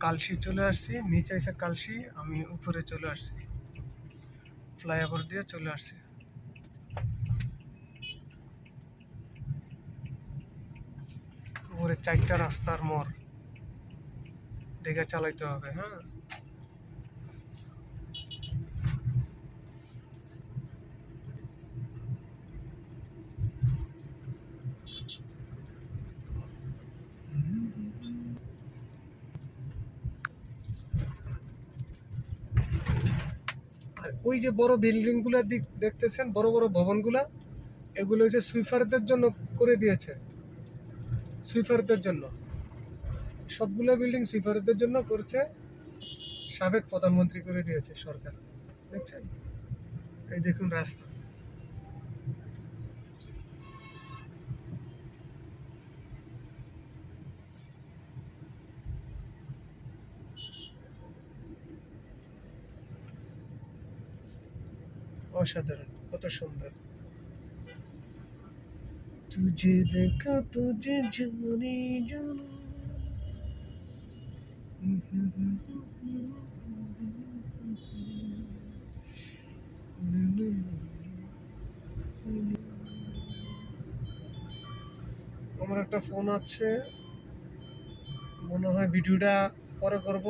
কালশি চলে আসছি, নিচে এসে কালশি, আমি উপরে চলে আসছি, ফ্লাইওভার দিয়ে চলে আসছি। উপরে 4টা রাস্তার মোড় দেখে চালাইতে হবে। হ্যাঁ, আর ওই যে বড় বিল্ডিং গুলা দেখতেছেন, বড় বড় ভবনগুলা, এগুলো হচ্ছে সুইপারদের জন্য করে দিয়েছে। সুইপারদের জন্য সবগুলো বিল্ডিং সুইপারদের জন্য করছে, সাবেক প্রধানমন্ত্রী করে দিয়েছে সরকার। দেখছেন, এই দেখুন রাস্তা। অসাধারণ, কত সুন্দর। তুঝে দেখা তুঝে জানি জানো। আমার একটা ফোন আছে, মনে হয় ভিডিওটা পরে করব।